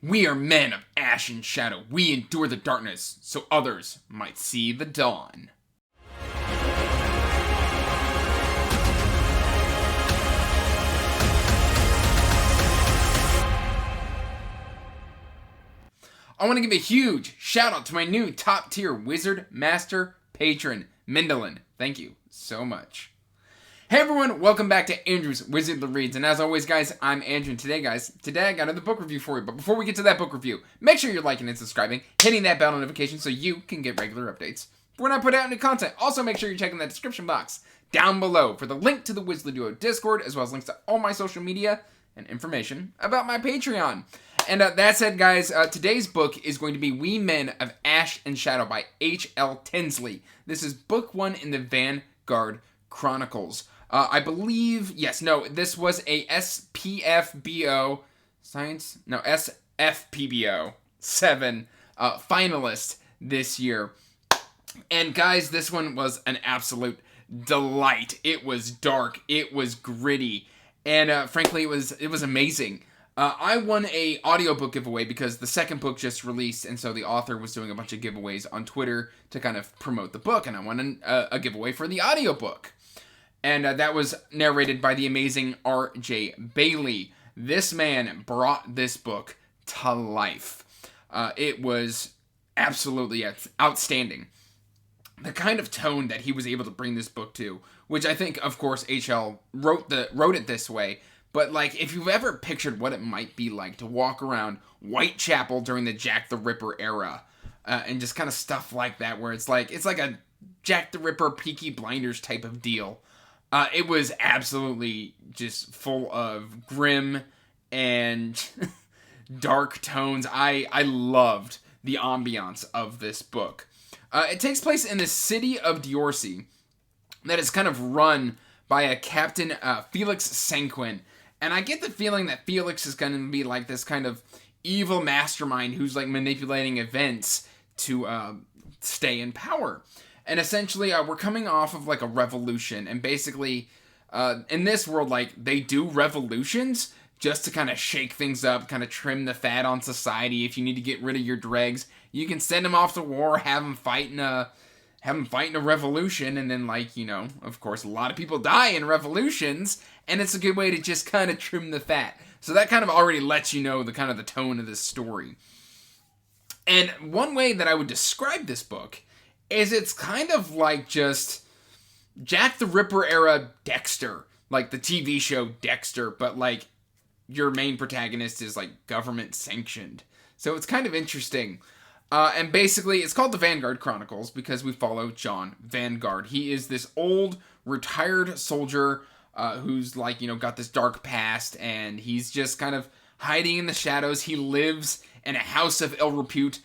We are men of ash and shadow. We endure the darkness so others might see the dawn. I want to give a huge shout out to my new top tier Wizard Master patron, Mendelin. Thank you so much. Hey everyone, welcome back to Andrew's Wizardly Reads, and as always guys, I'm Andrew, and today I got another book review for you, but before we get to that book review, make sure you're liking and subscribing, hitting that bell notification so you can get regular updates when I put out new content. Also make sure you're checking that description box down below for the link to the Wizardly Duo Discord, as well as links to all my social media and information about my Patreon. And that said guys, today's book is going to be We Men of Ash and Shadow by H.L. Tinsley. This is book 1 in the Vanguard Chronicles. I believe, this was a SPFBO SFPBO 7 finalist this year. And guys, this one was an absolute delight. It was dark, it was gritty, and frankly, it was amazing. I won a audiobook giveaway because the second book just released, and so the author was doing a bunch of giveaways on Twitter to kind of promote the book, and I won a giveaway for the audiobook. And that was narrated by the amazing R.J. Bailey. This man brought this book to life. It was absolutely outstanding. The kind of tone that he was able to bring this book to, which I think, of course, H.L. wrote it this way, but like, if you've ever pictured what it might be like to walk around Whitechapel during the Jack the Ripper era, and just kind of stuff like that, where it's like a Jack the Ripper, Peaky Blinders type of deal. It was absolutely just full of grim and dark tones. I loved the ambiance of this book. It takes place in the city of Diorcy that is kind of run by a Captain Felix Sanquin. And I get the feeling that Felix is going to be like this kind of evil mastermind who's like manipulating events to stay in power. And essentially, we're coming off of like a revolution, and basically, in this world, like, they do revolutions just to kind of shake things up, kind of trim the fat on society. If you need to get rid of your dregs, you can send them off to war, have them fight in a revolution, and then, like, you know, of course, a lot of people die in revolutions, and it's a good way to just kind of trim the fat. So that kind of already lets you know the kind of the tone of this story. And one way that I would describe this book is it's kind of like just Jack the Ripper era Dexter, like the TV show Dexter, but like your main protagonist is like government sanctioned. So it's kind of interesting. And basically it's called the Vanguard Chronicles because we follow John Vanguard. He is this old retired soldier who's like, you know, got this dark past, and he's just kind of hiding in the shadows. He lives in a house of ill repute.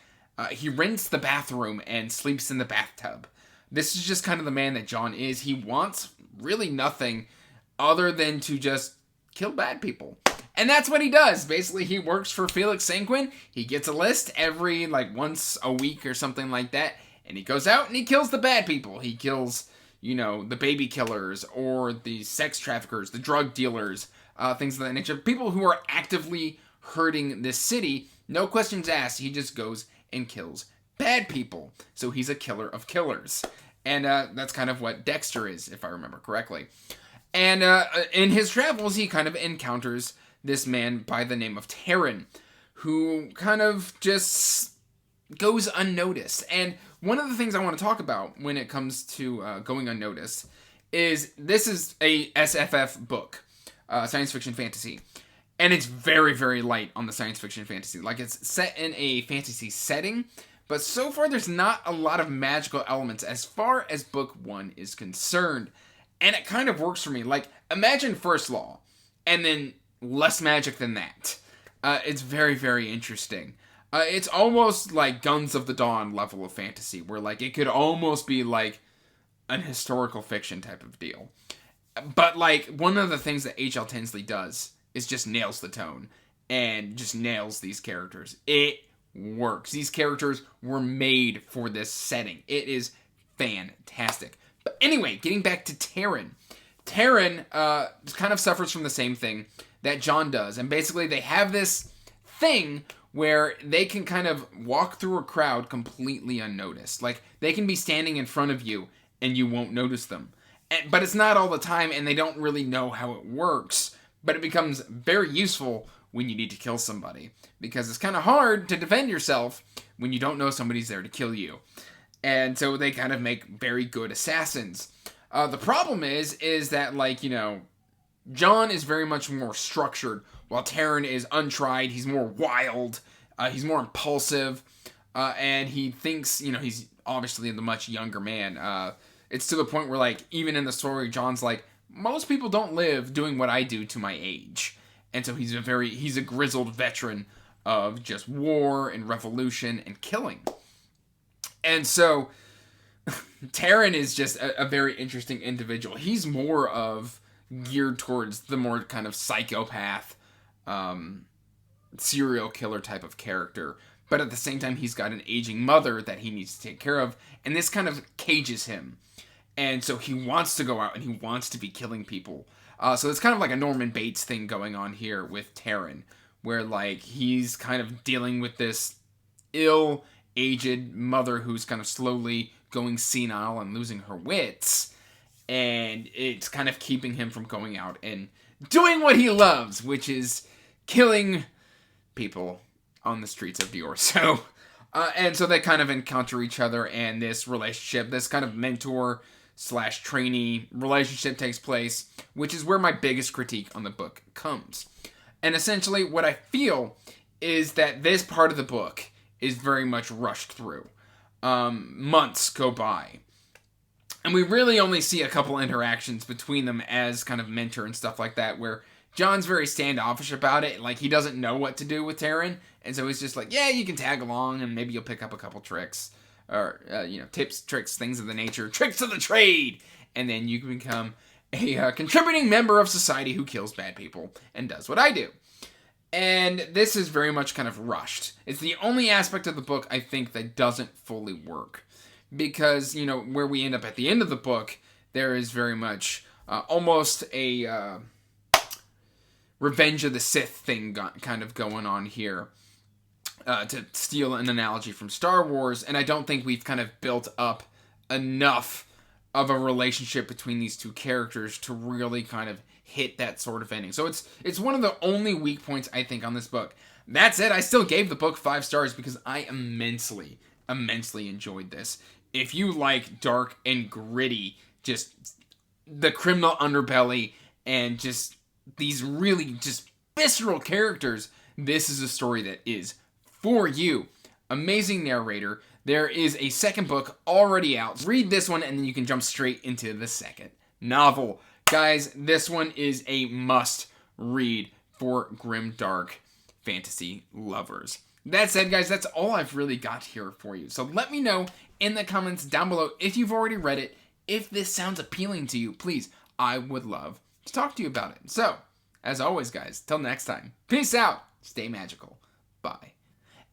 He rents the bathroom and sleeps in the bathtub. This is just kind of the man that John is. He wants really nothing other than to just kill bad people. And that's what he does. Basically, he works for Felix Sanquin. He gets a list every, like, once a week or something like that. And he goes out and he kills the bad people. He kills, you know, the baby killers or the sex traffickers, the drug dealers, things of that nature. People who are actively hurting this city. No questions asked. He just goes and kills bad people. So he's a killer of killers. And that's kind of what Dexter is, if I remember correctly. And in his travels, he kind of encounters this man by the name of Taryn, who kind of just goes unnoticed. And one of the things I want to talk about when it comes to going unnoticed is this is a SFF book, science fiction fantasy. And it's very, very light on the science fiction fantasy. Like, it's set in a fantasy setting, but so far there's not a lot of magical elements as far as book 1 is concerned. And it kind of works for me. Like, imagine First Law, and then less magic than that. It's very, very interesting. It's almost like Guns of the Dawn level of fantasy, where, like, it could almost be like an historical fiction type of deal. But, like, one of the things that H.L. Tinsley does is just nails the tone and just nails these characters. It works. These characters were made for this setting. It is fantastic. But anyway, getting back to Taryn. Taryn kind of suffers from the same thing that John does. And basically they have this thing where they can kind of walk through a crowd completely unnoticed. Like, they can be standing in front of you and you won't notice them. But it's not all the time, and they don't really know how it works. But it becomes very useful when you need to kill somebody, because it's kind of hard to defend yourself when you don't know somebody's there to kill you. And so they kind of make very good assassins. The problem is that, like, you know, John is very much more structured, while Taran is untried. He's more wild. He's more impulsive. And he thinks, you know, he's obviously the much younger man. It's to the point where, like, even in the story, John's like, most people don't live doing what I do to my age. And so he's a grizzled veteran of just war and revolution and killing. And so Taran is just a very interesting individual. He's more of geared towards the more kind of psychopath, serial killer type of character. But at the same time, he's got an aging mother that he needs to take care of. And this kind of cages him. And so he wants to go out and he wants to be killing people. So it's kind of like a Norman Bates thing going on here with Taran, where, like, he's kind of dealing with this ill-aged mother who's kind of slowly going senile and losing her wits. And it's kind of keeping him from going out and doing what he loves, which is killing people on the streets of Dior. So, and so they kind of encounter each other, and this relationship, this kind of mentor/trainee relationship takes place, which is where my biggest critique on the book comes. And essentially what I feel is that this part of the book is very much rushed through. Months go by, and we really only see a couple interactions between them as kind of mentor and stuff like that, where John's very standoffish about it. Like, he doesn't know what to do with Taran, and so he's just like, yeah, you can tag along, and maybe you'll pick up a couple tricks. Or, tips, tricks, things of the nature, tricks of the trade, and then you can become a contributing member of society who kills bad people and does what I do. And this is very much kind of rushed. It's the only aspect of the book, I think, that doesn't fully work. Because, you know, where we end up at the end of the book, there is very much almost a Revenge of the Sith thing kind of going on here. To steal an analogy from Star Wars, and I don't think we've kind of built up enough of a relationship between these two characters to really kind of hit that sort of ending. So it's one of the only weak points, I think, on this book. That said, I still gave the book 5 stars because I immensely enjoyed this. If you like dark and gritty, just the criminal underbelly and just these really just visceral characters, this is a story that is for you. Amazing narrator. There is a second book already out. Read this one and then you can jump straight into the second novel. Guys, this one is a must read for grimdark fantasy lovers. That said, guys, that's all I've really got here for you. So let me know in the comments down below if you've already read it. If this sounds appealing to you, please, I would love to talk to you about it. So, as always, guys, till next time, peace out, stay magical, bye.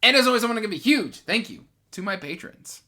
And as always, I want to give a huge thank you to my patrons.